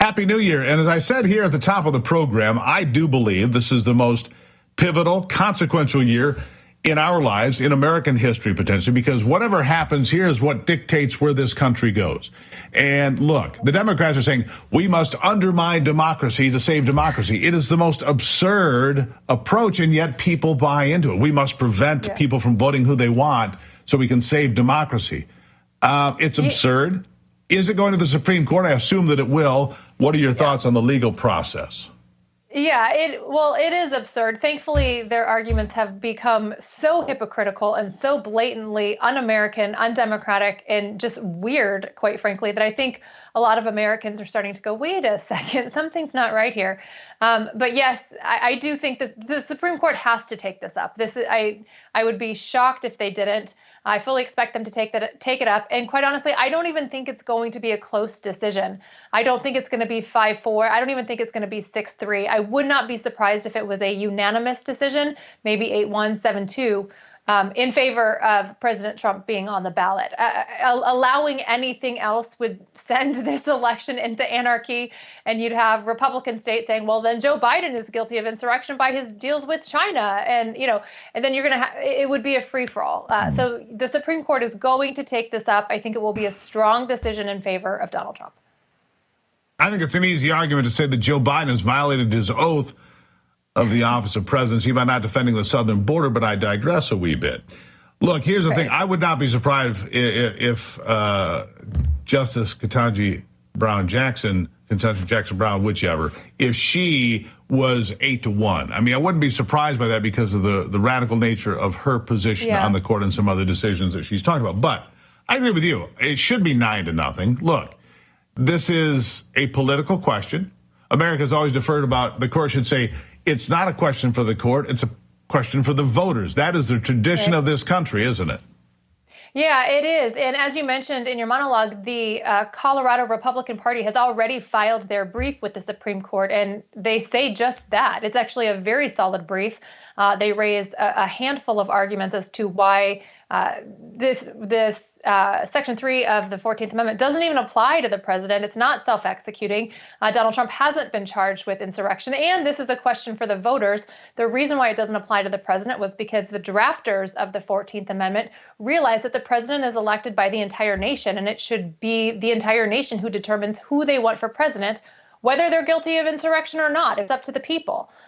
Happy New Year. And as I said here at the top of the program, I do believe this is the most pivotal, consequential year in our lives, in American history, potentially, because whatever happens here is what dictates where this country goes. And look, the Democrats are saying we must undermine democracy to save democracy. It is the most absurd approach, and yet people buy into it. We must prevent people from voting who they want so we can save democracy. It's absurd. Is it going to the Supreme Court? I assume that it will. What are your thoughts on the legal process? Yeah, it is absurd. Thankfully, their arguments have become so hypocritical and so blatantly un-American, undemocratic, and just weird, quite frankly, that I think a lot of Americans are starting to go, wait a second, something's not right here. But yes, I do think that the Supreme Court has to take this up. I would be shocked if they didn't. I fully expect them to take it up. And quite honestly, I don't even think it's going to be a close decision. I don't think it's going to be 5-4. I don't even think it's going to be 6-3. I would not be surprised if it was a unanimous decision, maybe 8-1, 7-2. In favor of President Trump being on the ballot. Allowing anything else would send this election into anarchy, and you'd have Republican states saying, well, then Joe Biden is guilty of insurrection by his deals with China. And, and then you're going to it would be a free for all. So the Supreme Court is going to take this up. I think it will be a strong decision in favor of Donald Trump. I think it's an easy argument to say that Joe Biden has violated his oath of the office of presidency by not defending the southern border, but I digress a wee bit. Look, here's the thing. I would not be surprised if Justice Ketanji Brown Jackson, whichever, if she was 8-1. I mean, I wouldn't be surprised by that because of the radical nature of her position on the court and some other decisions that she's talking about. But I agree with you. It should be 9-0. Look, this is a political question. America's always deferred about, the court should say, it's not a question for the court, it's a question for the voters. That is the tradition of this country, isn't it? Yeah, it is. And as you mentioned in your monologue, the Colorado Republican Party has already filed their brief with the Supreme Court, and they say just that. It's actually a very solid brief. They raise a handful of arguments as to why this Section 3 of the 14th Amendment doesn't even apply to the president. It's not self-executing. Donald Trump hasn't been charged with insurrection. And this is a question for the voters. The reason why it doesn't apply to the president was because the drafters of the 14th Amendment realized that the president is elected by the entire nation, and it should be the entire nation who determines who they want for president, whether they're guilty of insurrection or not. It's up to the people.